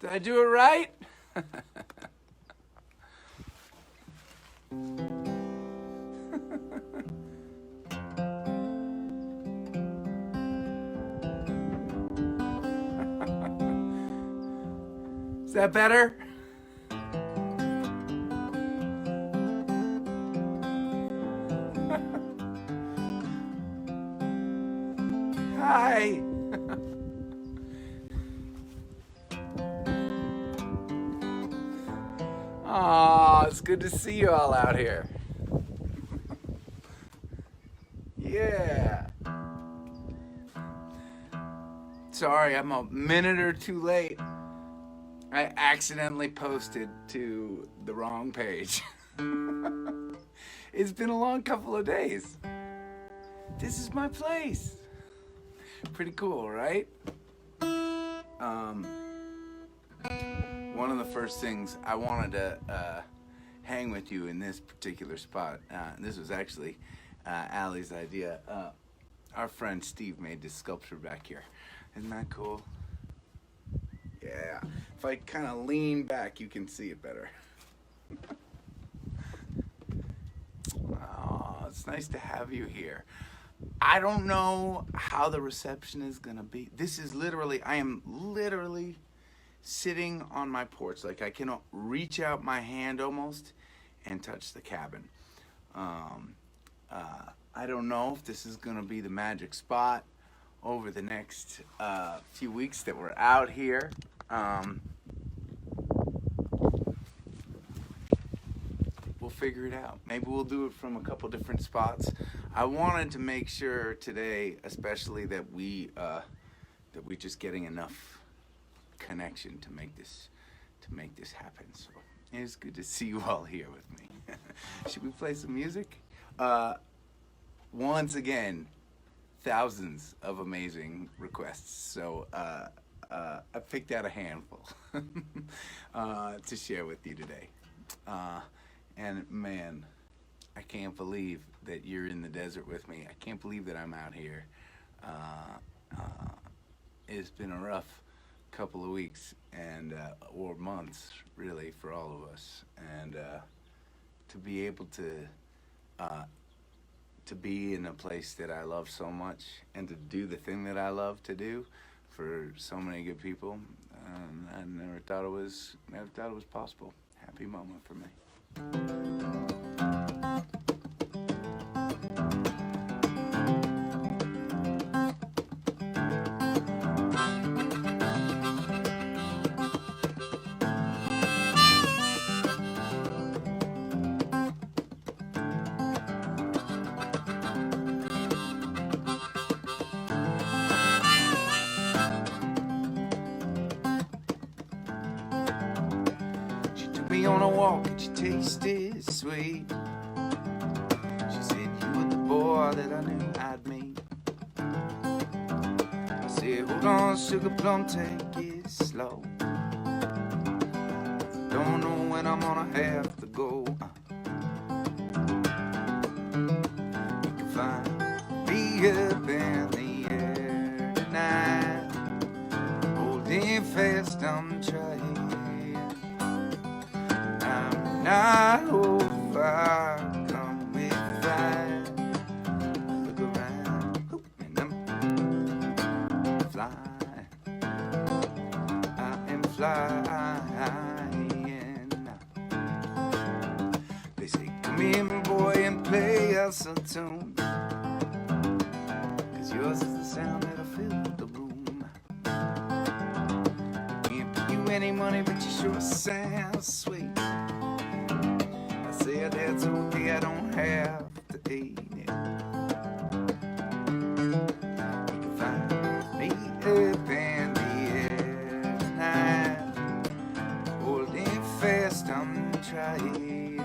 Did I do it right? Is that better? Hi. Aw, it's good to see you all out here. Yeah. Sorry, I'm a minute or two late. I accidentally posted to the wrong page. It's been a long couple of days. This is my place. Pretty cool, right? One of the first things I wanted to hang with you in this particular spot, this was actually Allie's idea. Our friend Steve made this sculpture back here. Isn't that cool? Yeah. If I kind of lean back, you can see it better. Oh, it's nice to have you here. I don't know how the reception is gonna be. This is literally, I am literally sitting on my porch. Like I can reach out my hand almost and touch the cabin. I don't know if this is gonna be the magic spot over the next few weeks that we're out here. We'll figure it out. Maybe we'll do it from a couple different spots. I wanted to make sure today, especially that we just getting enough connection to make this happen. So it's good to see you all here with me. Should we play some music? Once again, thousands of amazing requests. So I picked out a handful to share with you today. And man, I can't believe that you're in the desert with me. I can't believe that I'm out here. It's been a rough couple of weeks and or months, really, for all of us. And to be able to be in a place that I love so much and to do the thing that I love to do for so many good people, I never thought it was possible. Happy moment for me. Me on a walk and she tasted sweet. She said you were the boy that I knew I'd meet. I said hold on sugar plum, take it slow. Don't know when I'm gonna have to go. You can find me up in the air tonight, holding fast, I'm trying. Not overcome with pride. Look around, and I'm flying. I am flying. They say, come here, my boy, and play us a tune. 'Cause yours is the sound that'll fill the room. Can't pay you any money, but you sure sound sweet. Said it's okay, I don't have to eat it. You can find me up in the air tonight, holding fast, I'm trying.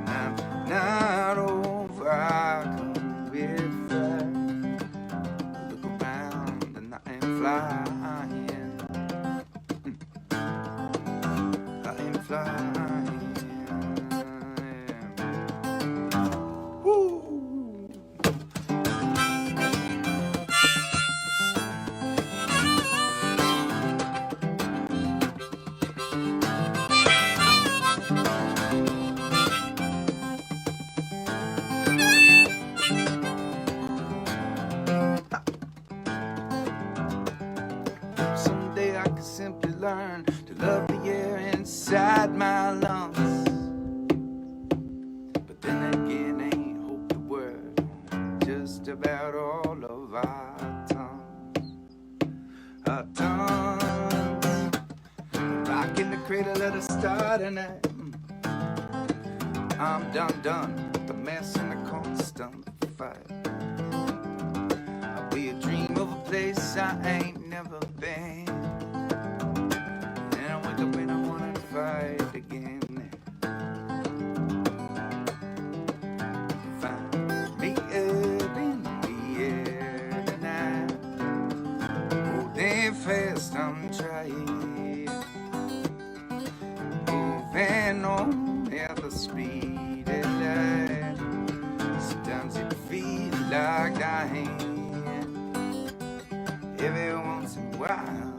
I'm not overcome with pride. Look around and I am flying. I am flying. Someday I could simply learn to love the air inside my lungs. But then again, ain't hope the word just about all of our tongues. Our tongues rock in the cradle of the starting night. I'm done with the mess and the constant fight. I'll be a dream of a place I ain't never been, and I wake up when I wanna fight again. Find me up in the air tonight, holding fast, I'm trying, moving on at the speed of light. Sometimes it feels like dying. Every once in a while,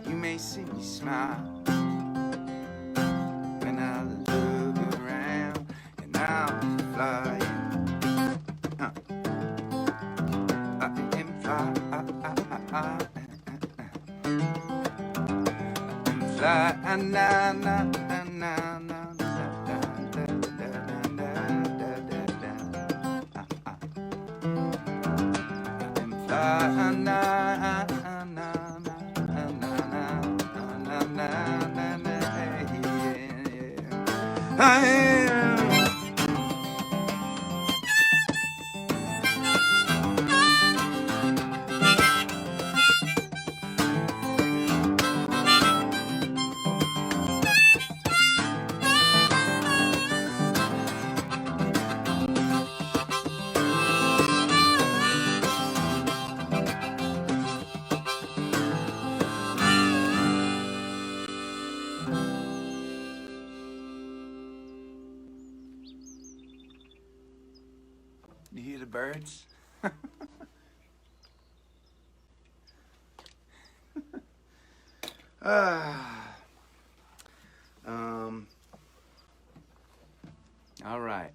you may see me smile when I look around and I'm flying. I am flying. I'm I am. You hear the birds? All right.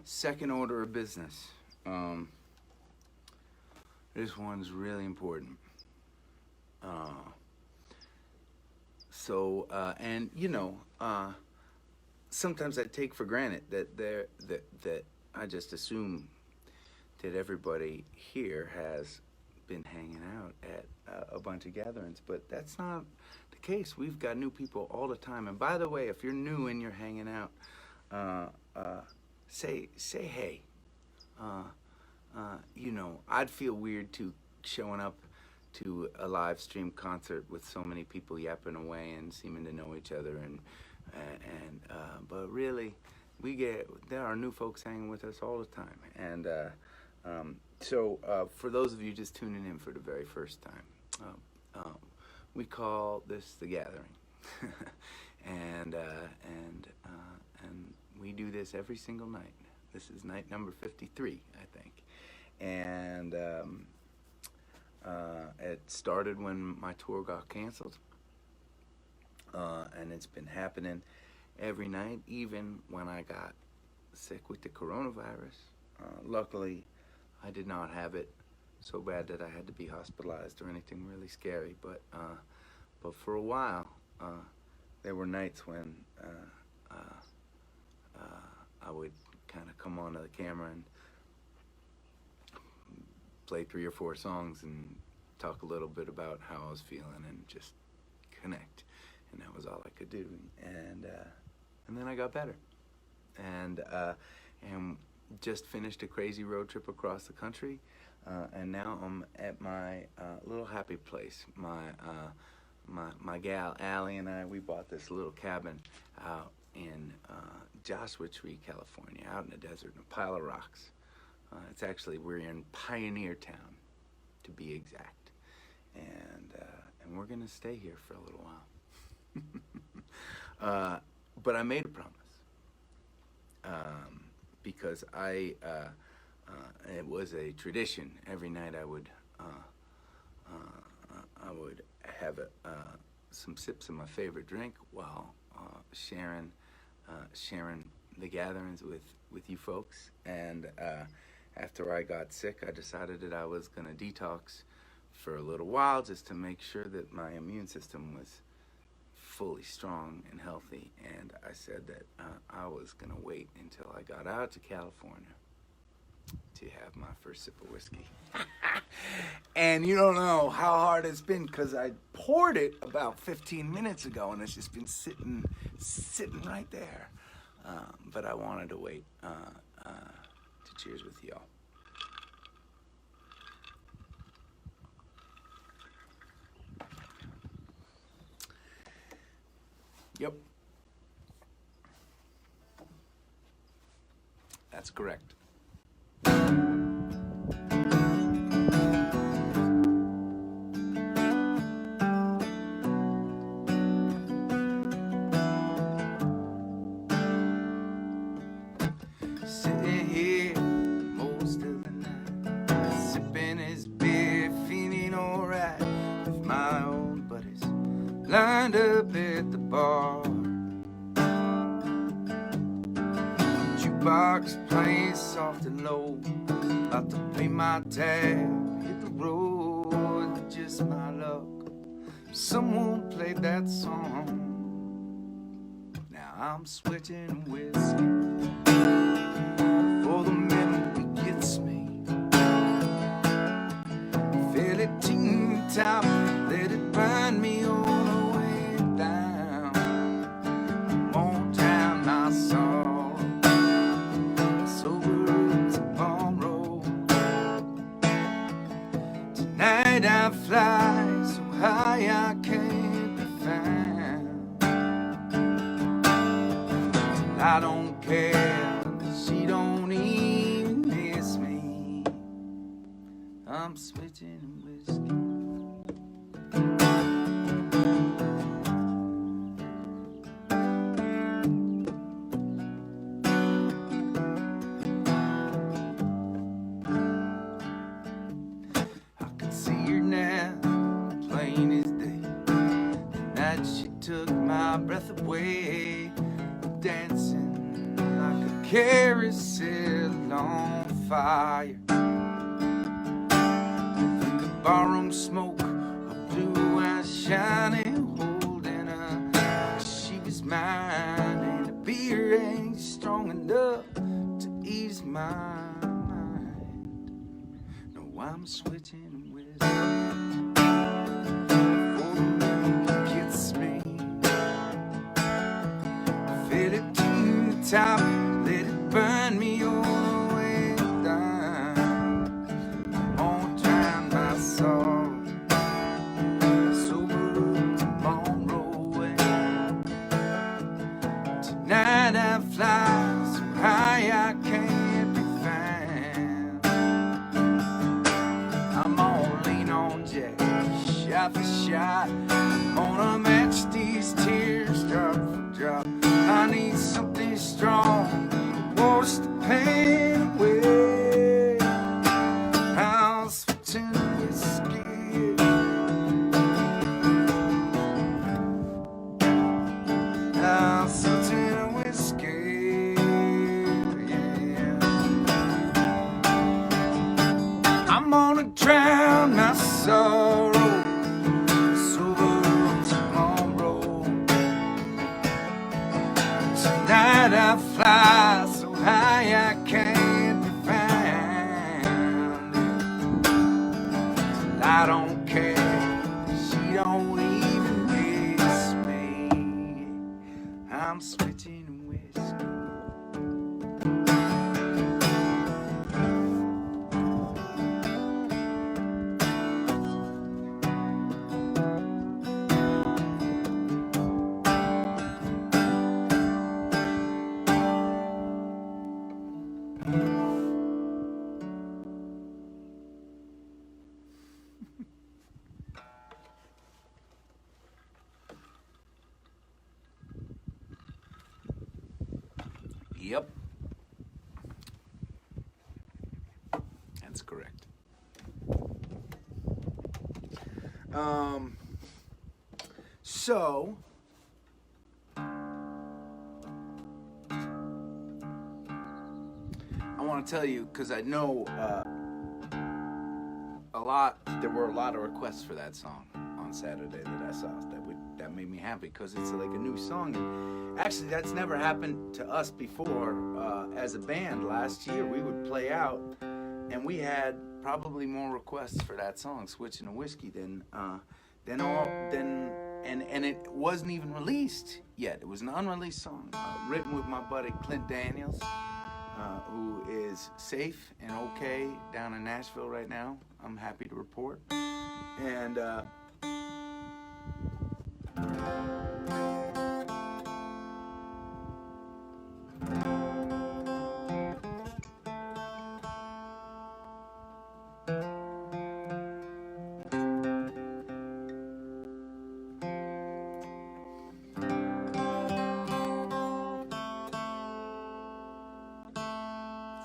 Second order of business. This one's really important. And you know, sometimes I take for granted that I just assume that everybody here has been hanging out at a bunch of gatherings, but that's not the case. We've got new people all the time. And by the way, if you're new and you're hanging out, say hey. You know, I'd feel weird too showing up to a live stream concert with so many people yapping away and seeming to know each other, but really, there are new folks hanging with us all the time, and so for those of you just tuning in for the very first time, we call this the gathering, and we do this every single night. This is night number 53, I think. And it started when my tour got canceled. And it's been happening every night, even when I got sick with the coronavirus. Luckily, I did not have it so bad that I had to be hospitalized or anything really scary. But for a while, there were nights when I would kind of come onto the camera and play 3 or 4 songs and talk a little bit about how I was feeling and just connect, and that was all I could do. And then I got better, and just finished a crazy road trip across the country, and now I'm at my little happy place. My gal Allie and I, we bought this little cabin out in Joshua Tree, California, out in the desert in a pile of rocks. It's actually, we're in Pioneer Town, to be exact, and we're gonna stay here for a little while. But I made a promise because it was a tradition. Every night I would have some sips of my favorite drink while sharing the gatherings with you folks. And after I got sick, I decided that I was going to detox for a little while just to make sure that my immune system was fully strong and healthy. And I said that I was going to wait until I got out to California to have my first sip of whiskey. And you don't know how hard it's been because I poured it about 15 minutes ago and it's just been sitting right there. But I wanted to wait to cheers with y'all. Yep. That's correct. Sitting here most of the night, sipping his beer, feeling alright with my old buddies lined up at the bar. Jukebox playing soft and low, about to pay my tab, hit the road, just my luck. Someone played that song. Now I'm switching whiskey for the memory gets me. Feel it ting top, let it bind me all the way down. Come on down, my sorrow, sober tomorrow. Tonight I fly so high I can't be found. Till I don't care, she don't even miss me. I'm switching whiskey. I can see her now, plain as day. The night she took my breath away, dancing like a carousel on fire. In the barroom smoke, her blue eyes shining, holding her like she was mine. And the beer ain't strong enough to ease my mind. No, I'm switching whiskey for the memory gets me. Feel it to the top, let it burn me all the way down. I'm on drown my sorrow, sober tomorrow. Tonight I fly so high I can't be found. I'm on lean on Jack, shot for shot. I'm gonna match these tears drop for drop. I need something strong to wash the pain away. I'm switching whiskey. I'm switching whiskey. Yeah. I'm gonna drown my sorrow, sober tomorrow. Tonight I fly so high I can't be found. Till I don't care, she don't even miss me. I'm switching whiskey. Yep. That's correct. So I want to tell you, because I know there were a lot of requests for that song on Saturday that I saw. That made me happy, because it's like a new song. And actually, that's never happened to us before. As a band, last year we would play out, and we had probably more requests for that song, "Switching to Whiskey," than and it wasn't even released yet. It was an unreleased song, written with my buddy Clint Daniels, who is safe and okay down in Nashville right now. I'm happy to report. And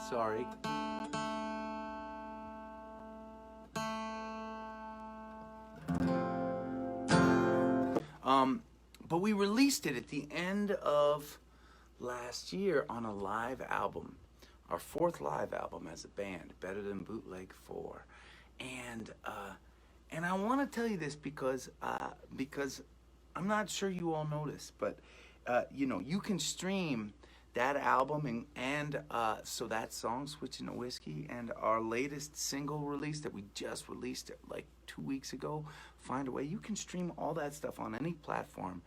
sorry. But we released it at the end of last year on a live album, our 4th live album as a band, Better Than Bootleg 4. And I want to tell you this because I'm not sure you all know this, but you can stream that album and so that song, Switching to Whiskey, and our latest single release that we just released like 2 weeks ago, Find a Way. You can stream all that stuff on any platform.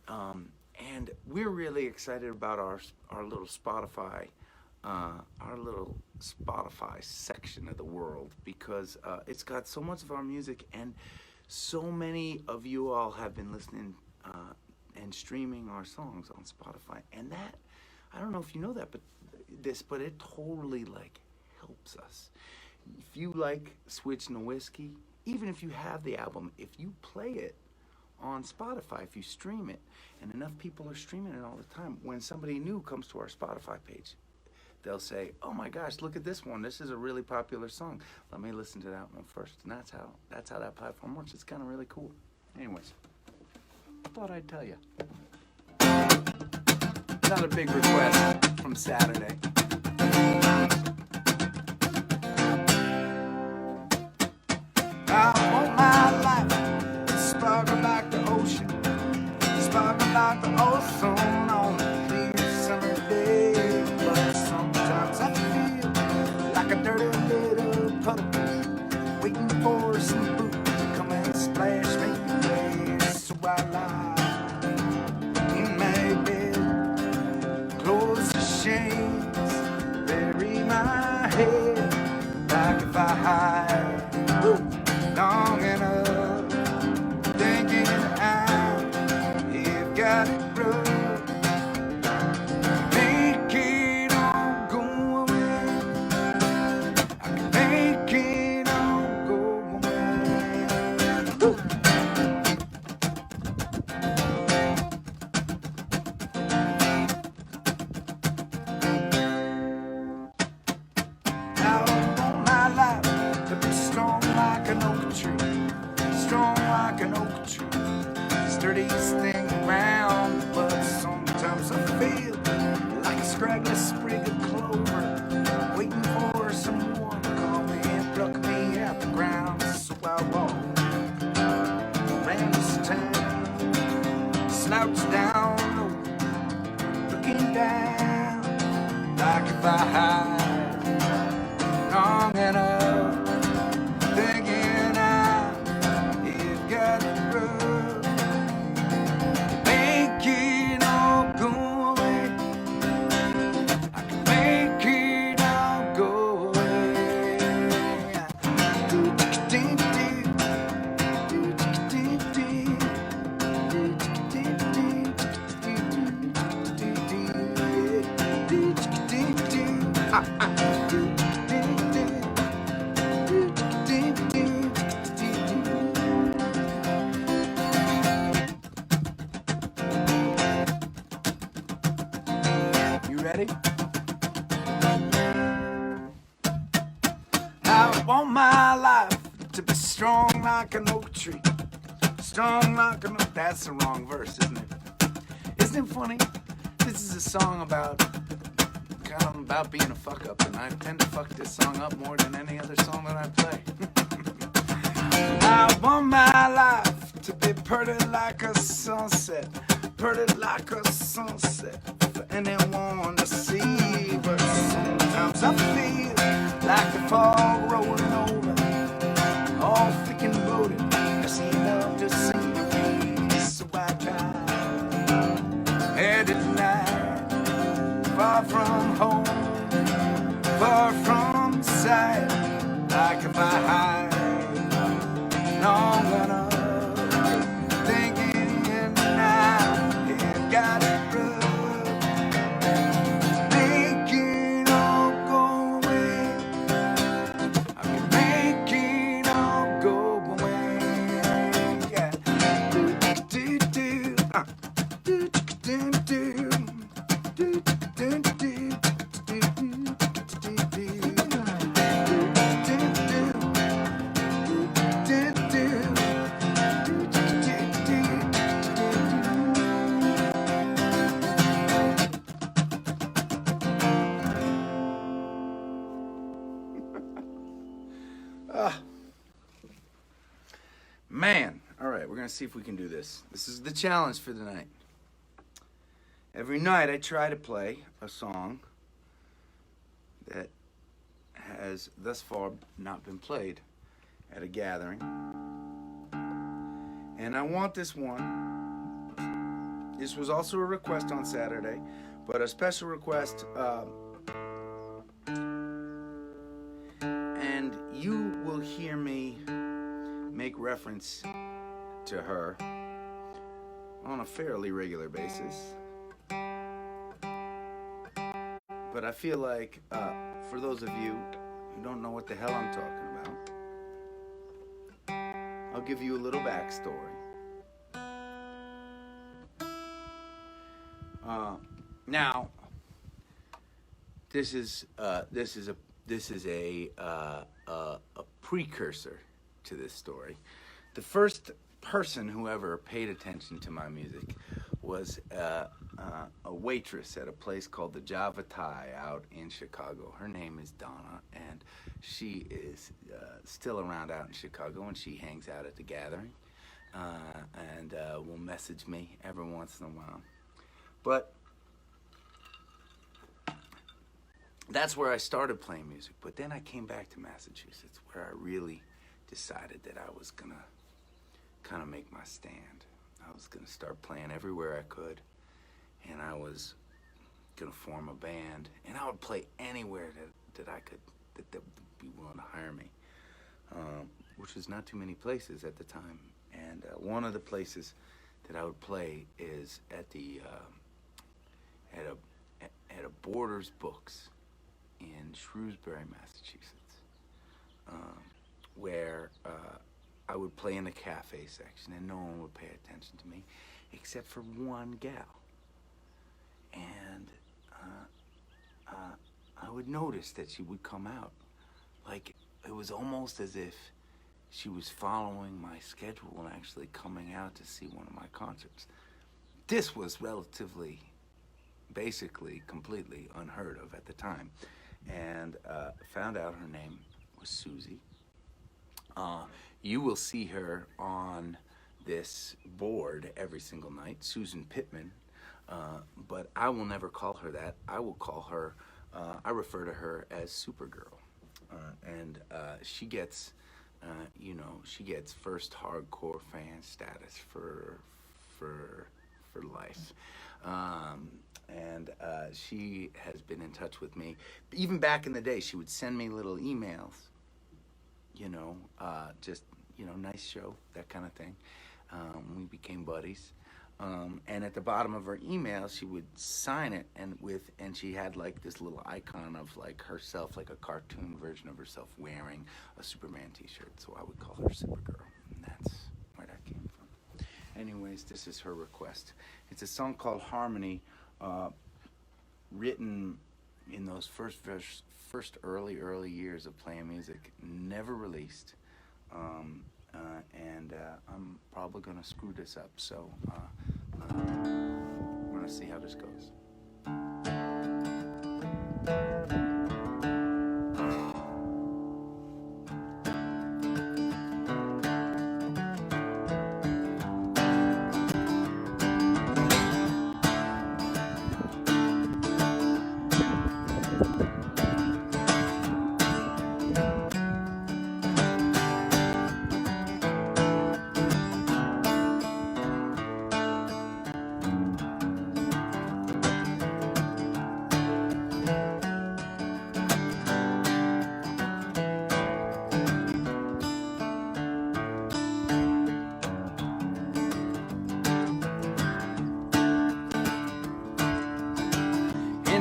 And we're really excited about our little Spotify section of the world, because it's got so much of our music, and so many of you all have been listening and streaming our songs on Spotify. And that, I don't know if you know that, but it totally like helps us. If you like Switching to Whiskey, even if you have the album, if you play it on Spotify, if you stream it, and enough people are streaming it all the time, when somebody new comes to our Spotify page, they'll say, "Oh my gosh, look at this one. This is a really popular song. Let me listen to that one first." And that's how that platform works. It's kind of really cool. Anyways, I thought I'd tell you. Not a big request from Saturday. I want my life to sparkle like the ocean, sparkle like the ozone on a clear summer day. But sometimes I feel like a dirty little puddle, waiting for some boot to come and splash me away. So I lie in my bed, close the shades, bury my head like if I hide long enough, thinking I've got it rough. Make it all go away. I can make it all go away. I want my life to be strong like an oak tree, strong like an oak tree, sturdiest thing around. But sometimes I feel like a scraggly sprig of clover, waiting for someone to come and pluck me out the ground. So I walk around this town, slouch down low, looking down like if I hide long enough, thinking I've got it rough. Make it all go away. I can make it all go away. Do tick tick tick, do tick tick tick, do tick tick tick, to be strong like an oak tree. Strong like an oak. That's the wrong verse, isn't it? Isn't it funny? This is a song about kind of about being a fuck up, and I tend to fuck this song up more than any other song that I play. I want my life to be pretty like a sunset, pretty like a sunset for anyone to see. But sometimes I feel like the fog rolling over, all thick and bloated. I see enough to see, so I drive headed night, far from home, far from sight, like if I hide long enough, thinking and I ain't got it rough, making all go away. I'm making all go away. Yeah. Do do do do do do do do. Man, all right, we're going to see if we can do this. This is the challenge for the night. Every night I try to play a song that has thus far not been played at a gathering. And I want this one. This was also a request on Saturday, but a special request. And you will hear me make reference to her on a fairly regular basis. But I feel like, for those of you who don't know what the hell I'm talking about, I'll give you a little backstory. Now, this is a precursor to this story. The first person who ever paid attention to my music was a waitress at a place called the Java Thai out in Chicago. Her name is Donna, and she is still around out in Chicago, and she hangs out at the gathering and will message me every once in a while. But that's where I started playing music. But then I came back to Massachusetts, where I really decided that I was gonna kind of make my stand. I was gonna start playing everywhere I could, and I was gonna form a band, and I would play anywhere that I could, that would be willing to hire me, which was not too many places at the time. And one of the places that I would play is at the at a Borders Books in Shrewsbury, Massachusetts, where I would play in the cafe section, and no one would pay attention to me except for one gal. And I would notice that she would come out. Like, it was almost as if she was following my schedule and actually coming out to see one of my concerts. This was relatively, basically, completely unheard of at the time. And found out her name was Susie. You will see her on this board every single night, Susan Pittman, but I will never call her that. I will call her, I refer to her as Supergirl. And she gets, she gets first hardcore fan status for life. And she has been in touch with me. Even back in the day, she would send me little emails, just, nice show, that kind of thing. We became buddies. And at the bottom of her email, she would sign it, and she had like this little icon of like herself, like a cartoon version of herself wearing a Superman t-shirt. So I would call her Supergirl, and that's where that came from. Anyways, this is her request. It's a song called Harmony, written in those first early years of playing music, never released. and I'm probably gonna screw this up, so we're gonna see how this goes.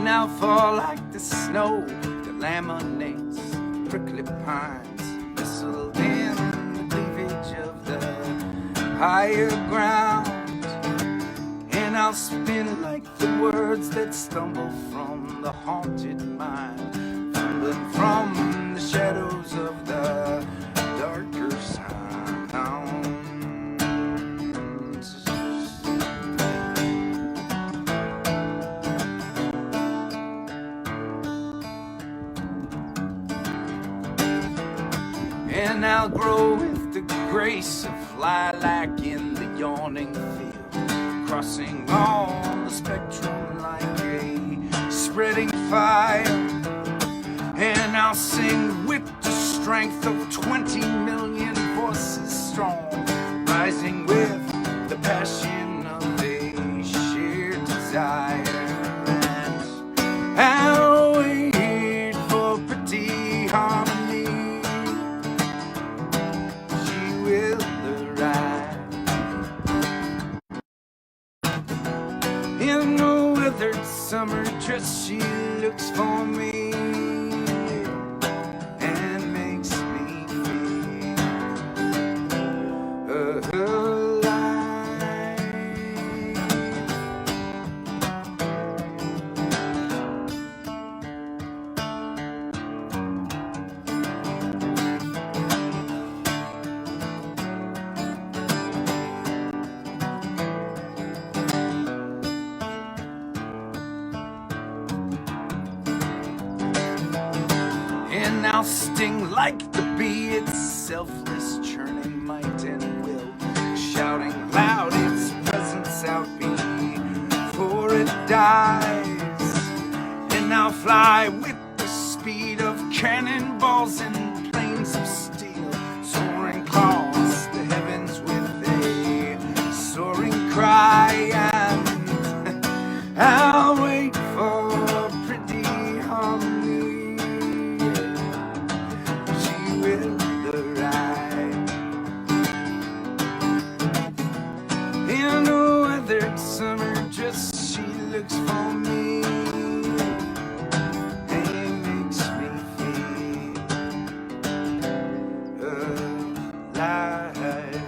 Now fall like the snow that laminates prickly pines, nestled in the cleavage of the higher ground. And I'll spin like the words that stumble from the haunted mind, fumbling from the shadows of the darker sounds. And I'll grow with the grace of lilac in the yawning field, crossing all the spectrum like a spreading fire. And I'll sing with the strength of 20 million voices strong, rising with the passion of a shared desire. And I'll wait for pretty harmony. In a weathered summer dress, she looks for me and makes me feel alive. And I'll sting like the bee, its selfless churning might and will, shouting loud its presence out before it dies. And I'll fly with the speed of cannonballs and planes of steel, soaring across the heavens with a soaring cry. And I'll wait for pretty harmony. In a weathered summer dress, she looks for me and makes me feel alive.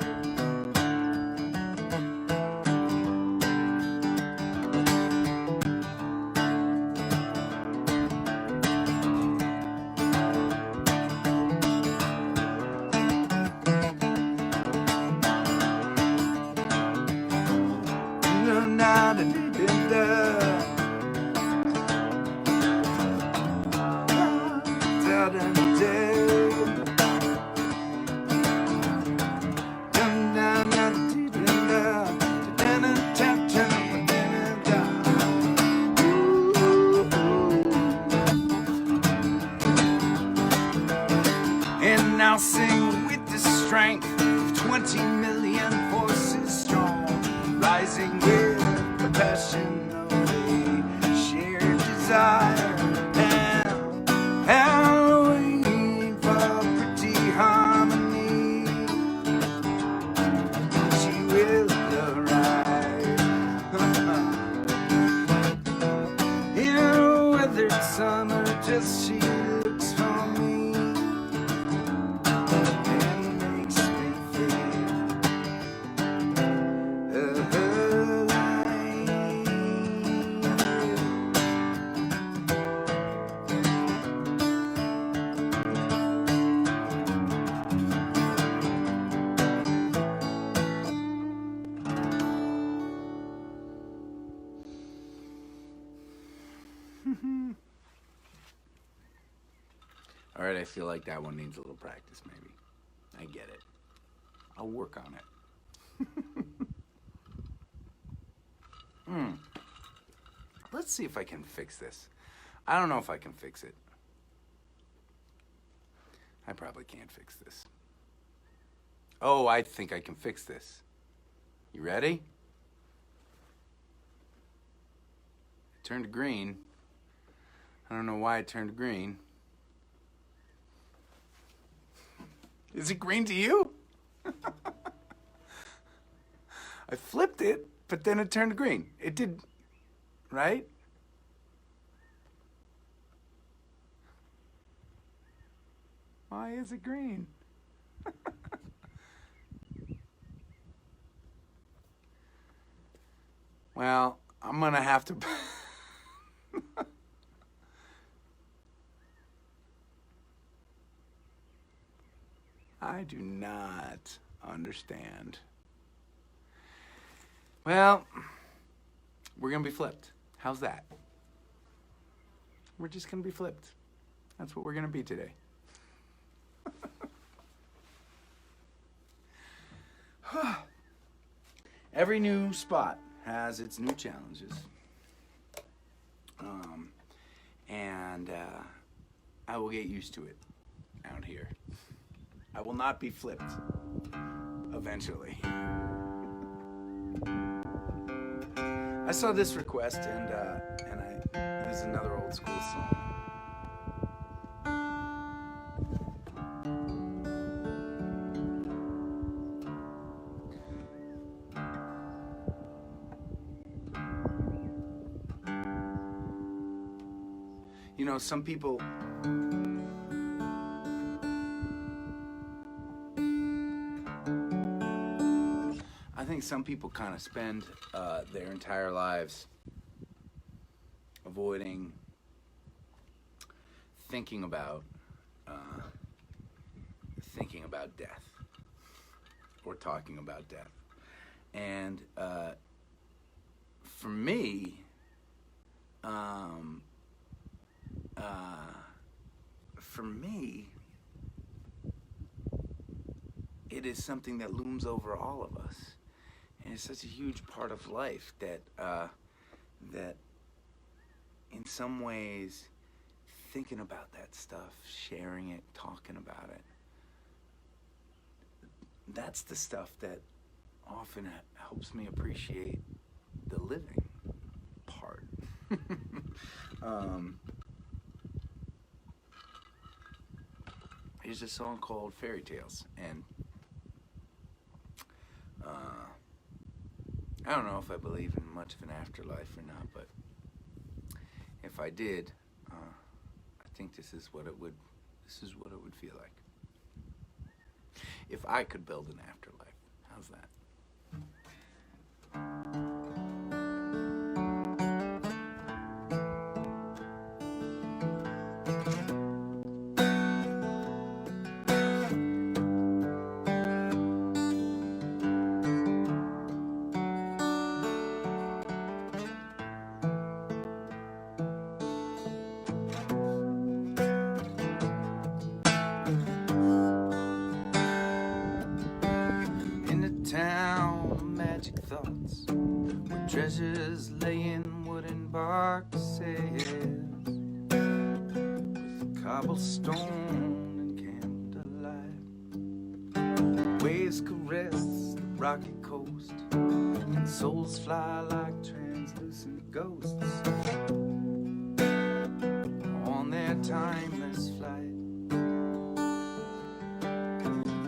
And I'll sing with the strength of 20 million voices strong, rising with the passion of it. All right, I feel like that one needs a little practice, maybe. I get it. I'll work on it. Let's see if I can fix this. I don't know if I can fix it. I probably can't fix this. Oh, I think I can fix this. You ready? It turned green. I don't know why it turned green. Is it green to you? I flipped it, but then it turned green. It did, right? Why is it green? Well, I'm gonna have to. I do not understand. Well, we're gonna be flipped. How's that? We're just gonna be flipped. That's what we're gonna be today. Every new spot has its new challenges. And I will get used to it out here. I will not be flipped eventually. I saw this request and this is another old school song. You know, some people I think some people kind of spend their entire lives avoiding thinking about death or talking about death. And for me, it is something that looms over all of us. And it's such a huge part of life that that in some ways thinking about that stuff, sharing it, talking about it, that's the stuff that often helps me appreciate the living part. There's a song called Fairy Tales, and I don't know if I believe in much of an afterlife or not, but if I did, I think this is what it would feel like. If I could build an afterlife, how's that? Magic thoughts, where treasures lay in wooden boxes, with cobblestone and candlelight. Waves caress the rocky coast, and souls fly like translucent ghosts on their timeless flight.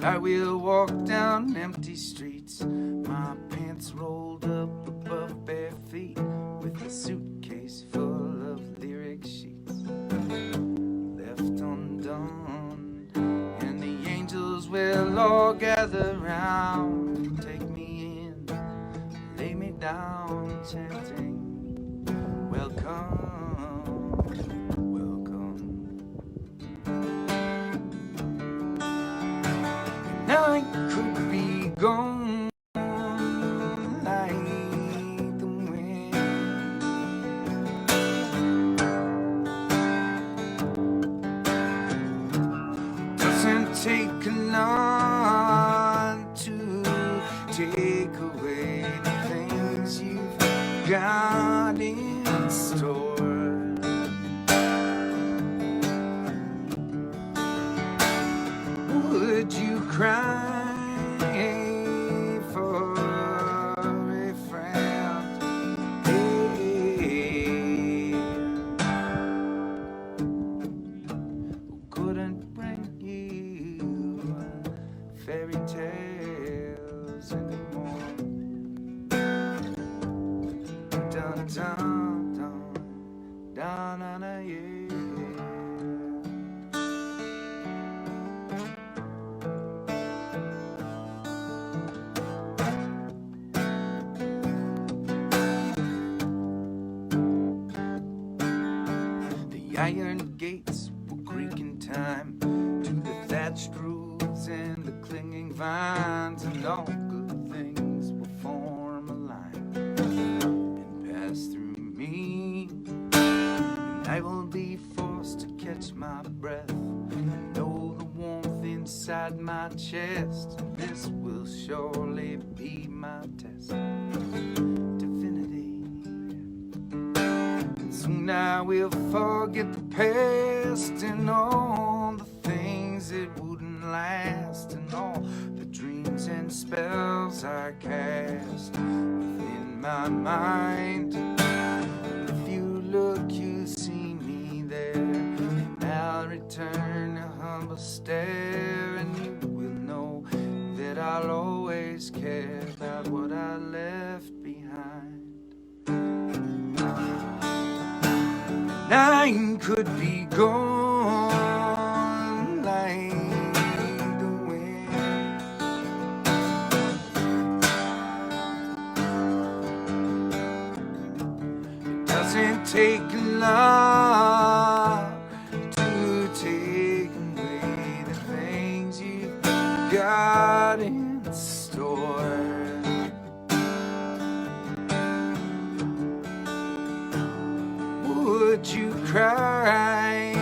I will walk down empty streets, my pants rolled up above bare feet, with a suitcase full of lyric sheets left undone. And the angels will all gather round, take me in, lay me down, chanting, welcome. I could be gone like the wind, away the things you've got in store? Would you cry for a friend? Hey, who couldn't bring you fairy tales anymore? Dun dun dun dun dun, yeah. Iron gates will creak in time to the thatched roofs and the clinging vines, and all good things will form a line and pass through me. And I will be forced to catch my breath and know the warmth inside my chest. And this will surely be my test. Soon I will forget the past and all the things that wouldn't last, and all the dreams and spells I cast within my mind. If you look, you see me there, and I'll return a humble stare, and you will know that I'll always care about what I left behind. Nine could be gone like the wind. It doesn't take a lot to take away the things you've got in store. Would you cry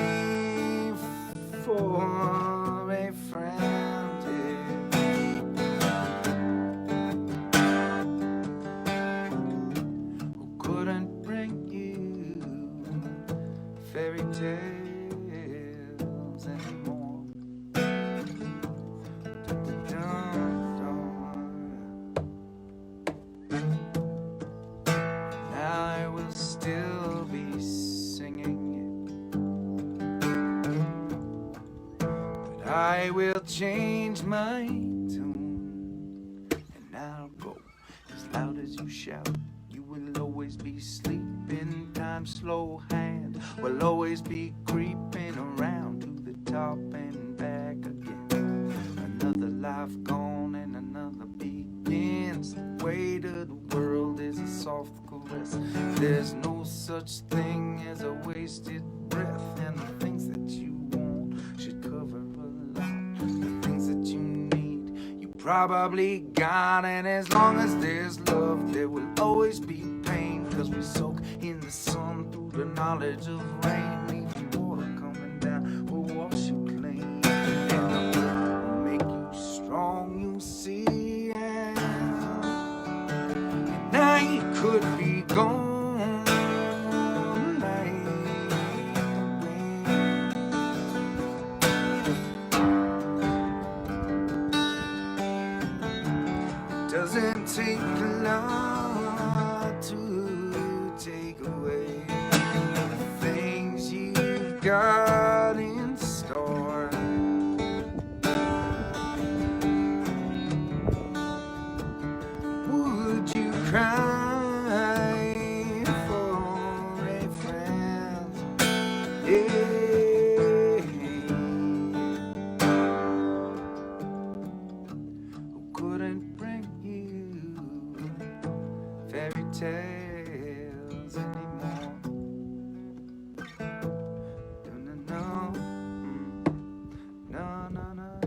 for a friend? Who couldn't bring you fairy tales anymore? Now I will still be I will change my tune, and I'll go as loud as you shout. You will always be sleeping, time's slow hand will always be creeping around to the top and back again. Another life gone and another begins. The weight of the world is a soft caress. There's no such thing as a wasted breath, and the things that you want should cover probably got, and as long as there's love there will always be pain, cause we soak in the sun through the knowledge of rain. Even water coming down will wash you clean, and the blood will make you strong, you see. And night could be gone doesn't take a lot to take away the things you've got in store. Would you cry for a friend? Yeah. Who couldn't bring fairy tales anymore? No, no, no, no, no.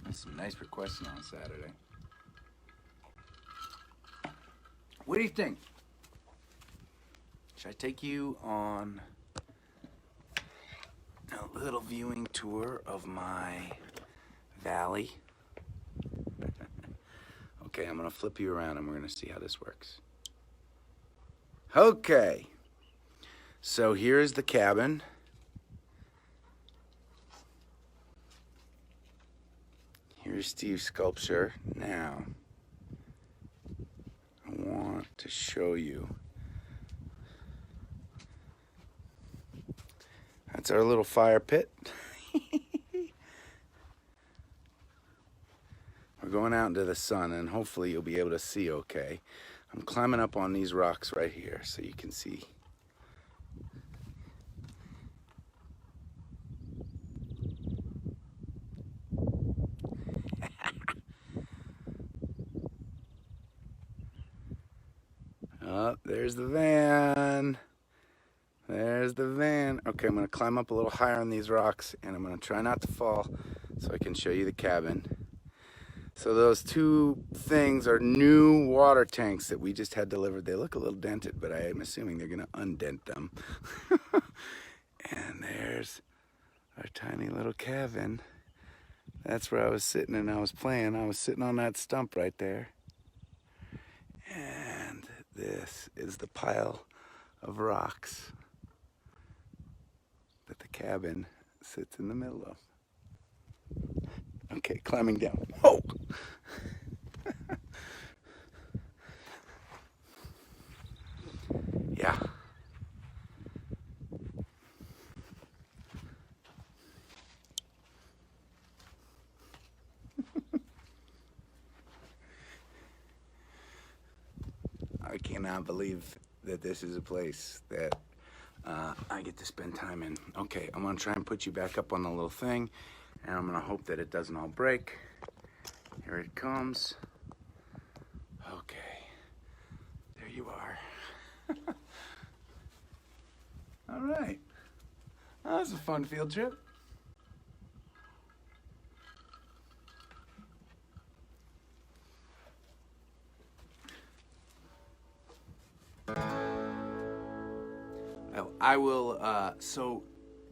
That's some nice requesting on Saturday. What do you think? Should I take you on a little viewing tour of my valley? Okay, I'm gonna flip you around and we're gonna see how this works. Okay, so here's the cabin. Here's Steve's sculpture. Now, I want to show you. That's our little fire pit. We're going out into the sun and hopefully you'll be able to see okay. I'm climbing up on these rocks right here so you can see. Oh, there's the van. There's the van. Okay, I'm gonna climb up a little higher on these rocks and I'm gonna try not to fall so I can show you the cabin. So those two things are new water tanks that we just had delivered. They look a little dented, but I'm assuming they're gonna undent them. And there's our tiny little cabin. That's where I was sitting and I was playing. I was sitting on that stump right there. And this is the pile of rocks that the cabin sits in the middle of. Okay, climbing down. Whoa! Yeah. I cannot believe that this is a place that I get to spend time in. Okay, I'm gonna try and put you back up on the little thing, and I'm gonna hope that it doesn't all break. Here it comes. Okay, there you are. All right, that was a fun field trip. I will, so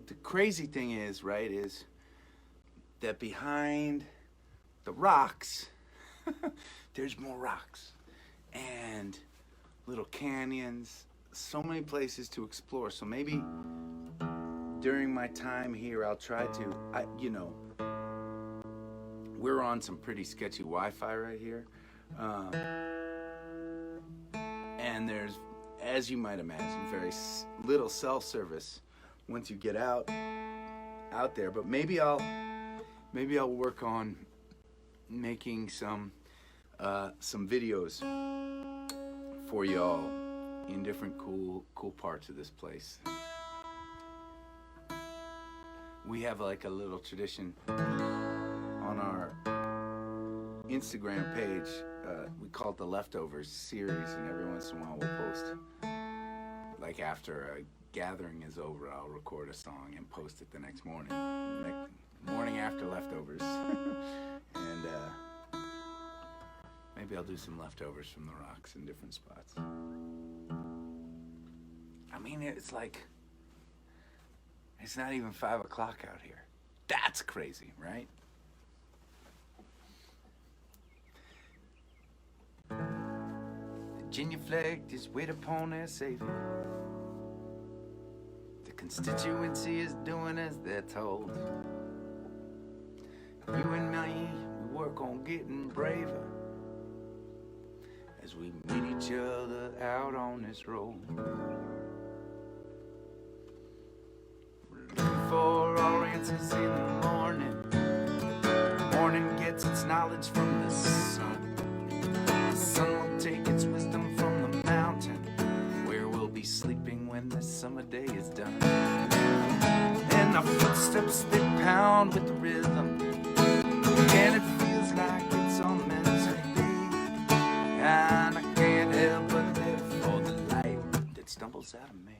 the crazy thing is, right, is that behind the rocks, there's more rocks and little canyons, so many places to explore. So maybe during my time here, I'll try to, you know, we're on some pretty sketchy Wi-Fi right here. And there's, as you might imagine, very little cell service once you get out there. But maybe I'll work on making some videos for y'all in different cool parts of this place. We have like a little tradition on our Instagram page. We call it the Leftovers series, and every once in a while we'll post, like after a gathering is over, I'll record a song and post it the next morning, morning after Leftovers. And maybe I'll do some leftovers from the rocks in different spots. I mean, it's like, it's not even 5 o'clock out here. That's crazy, right? Virginia flag is wait upon their savior. The constituency is doing as they're told. You and me, we work on getting braver as we meet each other out on this road. We're looking for our answers in the morning. The morning gets its knowledge from the sun. The sun will take its wisdom from the mountain, where we'll be sleeping when the summer day is done. And our footsteps, they pound with the rhythm, and it feels like it's all meant to be. And I can't help but live for the light that stumbles out of me.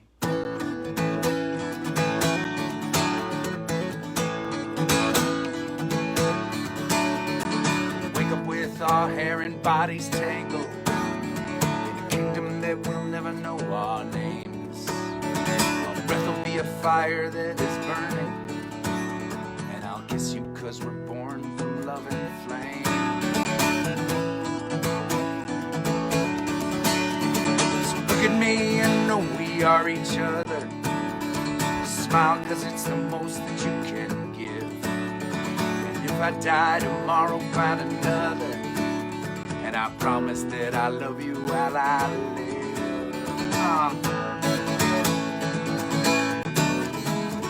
our hair and bodies tangled in a kingdom that will never know our names. Our breath will be a fire that is burning, and I'll kiss you 'cause we're born from love and flame. So look at me and know we are each other. Smile 'cause it's the most that you can give. And if I die tomorrow, find another, and I promise that I love you while I live.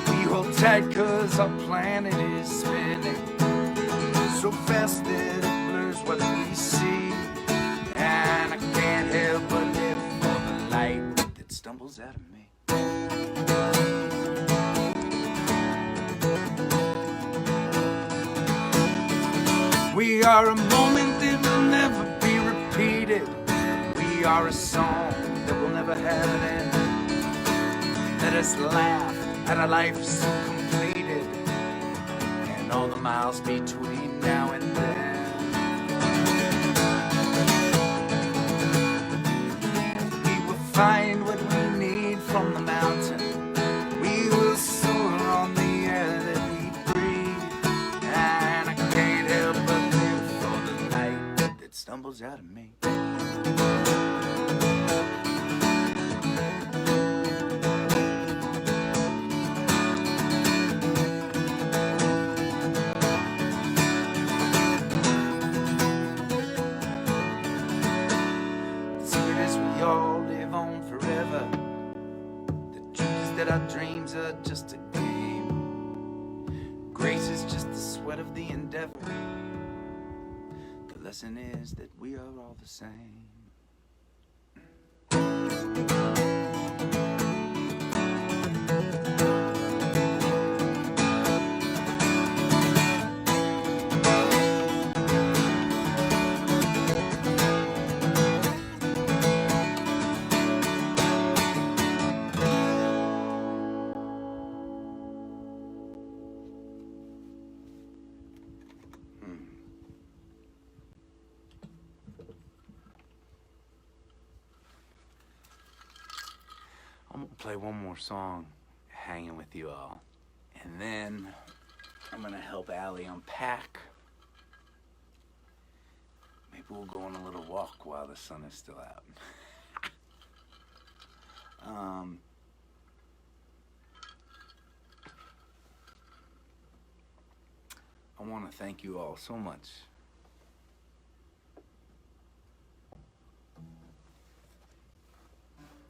We hold tight 'cause our planet is spinning so fast that it blurs what we see, and I can't help but live for the light that stumbles out of me. We are a moment that will never be repeated. We are a song that will never have an end. Let us laugh at a life so completed, and all the miles between now and then. We will find what we need from the mountain. We will soar on the air that we breathe, and I can't help but live for the light that stumbles out of me. Our dreams are just a game. Grace is just the sweat of the endeavor. The lesson is that we are all the same. I'm gonna play one more song, hanging with you all, and then I'm gonna help Allie unpack. Maybe we'll go on a little walk while the sun is still out. I want to thank you all so much.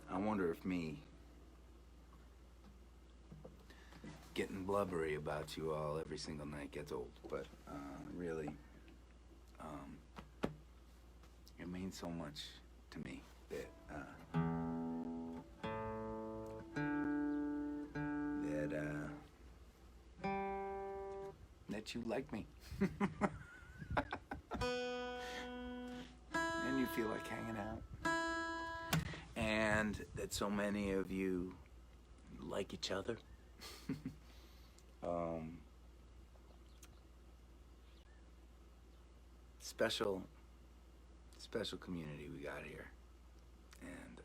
I wonder if me getting blubbery about you all every single night gets old, but really, it means so much to me that that you like me, and you feel like hanging out, and that so many of you like each other. Special community we got here, and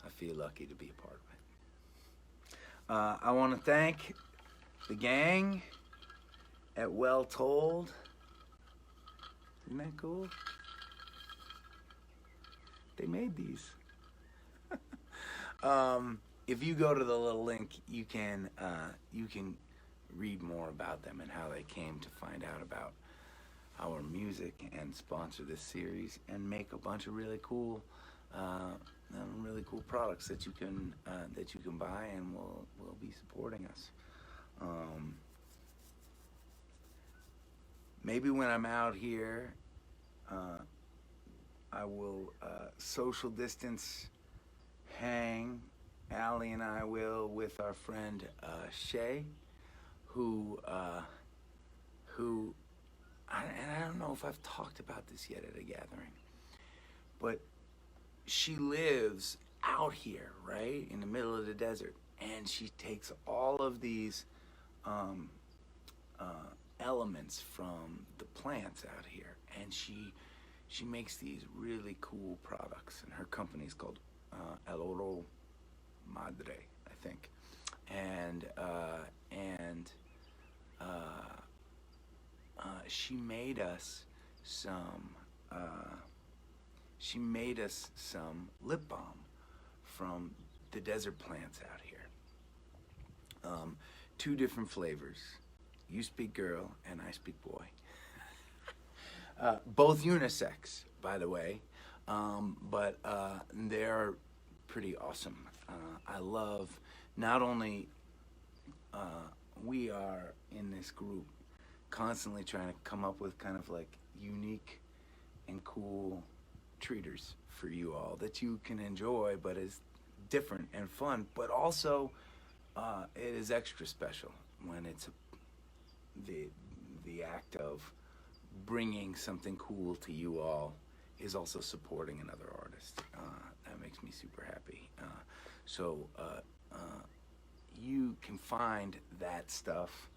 I feel lucky to be a part of it. I want to thank the gang at Well Told. Isn't that cool? They made these. If you go to the little link, you can read more about them and how they came to find out about our music and sponsor this series and make a bunch of really cool products that you can buy and will be supporting us. Maybe when I'm out here, I will social distance hang. Allie and I will with our friend Shay, who I don't know if I've talked about this yet at a gathering, but she lives out here, right, in the middle of the desert, and she takes all of these elements from the plants out here, and she makes these really cool products, and her company is called El Oro Madre, I think, and she made us some. She made us some lip balm from the desert plants out here. Two different flavors. You speak girl, and I speak boy. Both unisex, by the way, but they're pretty awesome. I love not only we are in this group constantly trying to come up with kind of like unique and cool treaters for you all that you can enjoy, but is different and fun, but also it is extra special when it's the act of bringing something cool to you all is also supporting another artist. That makes me super happy. So you can find that stuff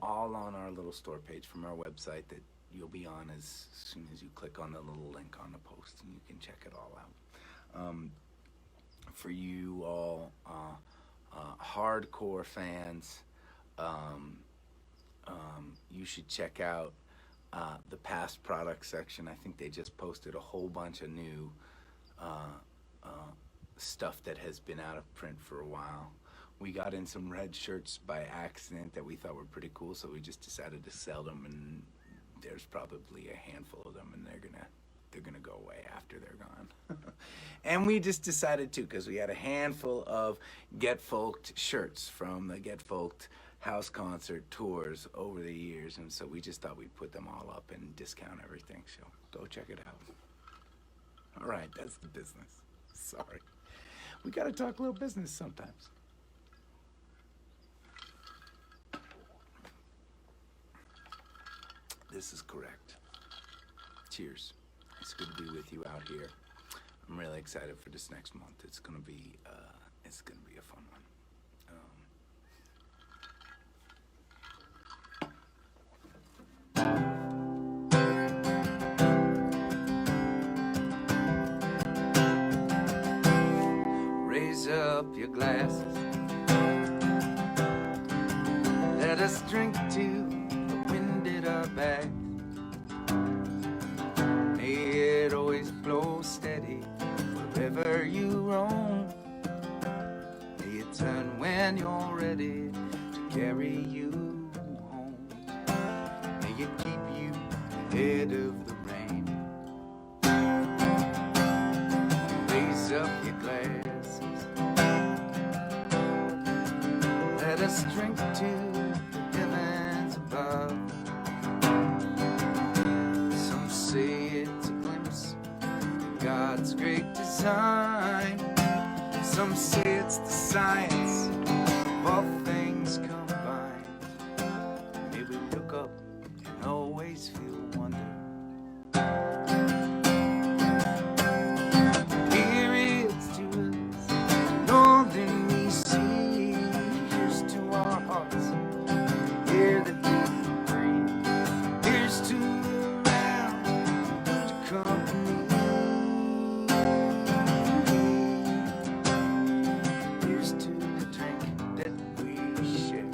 all on our little store page from our website that you'll be on as soon as you click on the little link on the post, and you can check it all out. For you all hardcore fans, you should check out the past products section. I think they just posted a whole bunch of new stuff that has been out of print for a while. We got in some red shirts by accident that we thought were pretty cool, so we just decided to sell them, and there's probably a handful of them, and they're gonna go away after they're gone. And we just decided to, because we had a handful of Get Folked shirts from the Get Folked house concert tours over the years, and so we just thought we'd put them all up and discount everything, so go check it out. All right, that's the business. Sorry. We gotta talk a little business sometimes. This is correct. Cheers. It's good to be with you out here. I'm really excited for this next month. It's gonna be a fun one. Raise up your glasses. Let us drink to the wind at our back. May it always blow steady wherever you roam. May it turn when you're ready to carry you home. May it keep you ahead of the rain. Raise up your glasses. Let us drink to the heavens above. Some say it's a glimpse of God's great design. Some say it's the science of all things combined. May we look up and always feel wonder. Here is to us an olden sea. Here's to our hearts, here that we breathe. Here's to the round company. Here's to the drink that we share.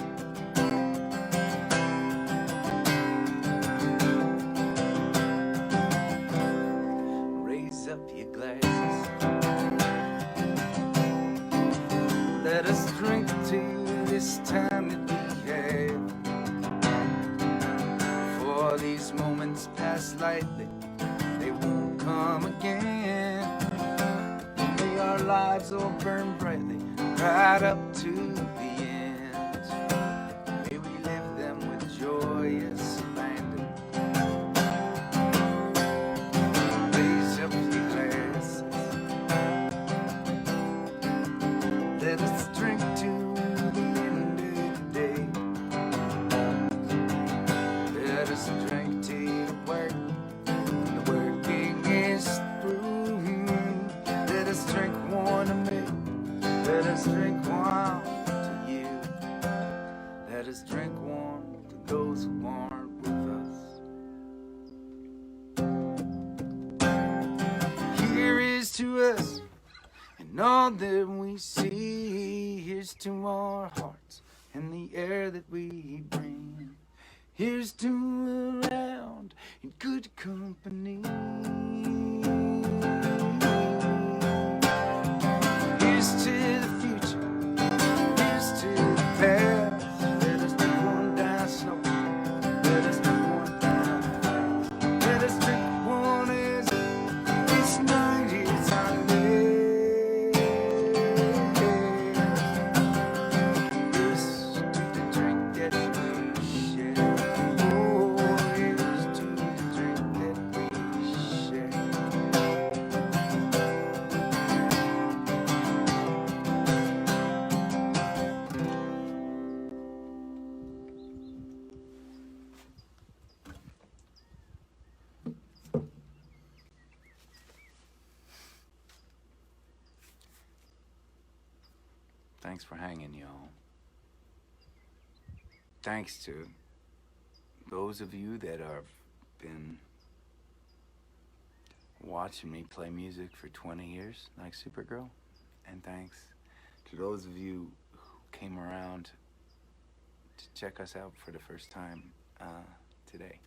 Raise up your glasses. Let us drink to this time that we had. For these moments pass lightly, they won't come again. May our lives all burn brightly, right up to the end. May we live them with joyous abandon. Raise up your glasses. Let us drink to the end of the day. Let us drink to the work when the working is through. Let us drink one to me. Let us drink one to you. Let us drink one to And all that we see, here's to our hearts and the air that we bring. Here's to around in good company. Here's to the future, here's to the past. Let us drink one down slow, let us drink one down fast. Let us drink one as this night is our last. Here's to the drink that we share. Oh, here's to the drink that we share. Thanks for hanging, y'all. Thanks to those of you that have been watching me play music for 20 years, like Supergirl. And thanks to those of you who came around to check us out for the first time today.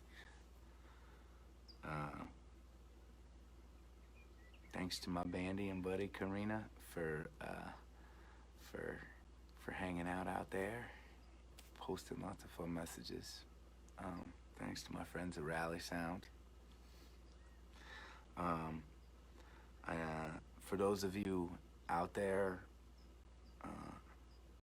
Thanks to my bandy and buddy Karina for hanging out there, posting lots of fun messages. Thanks to my friends at Rally Sound. For those of you out there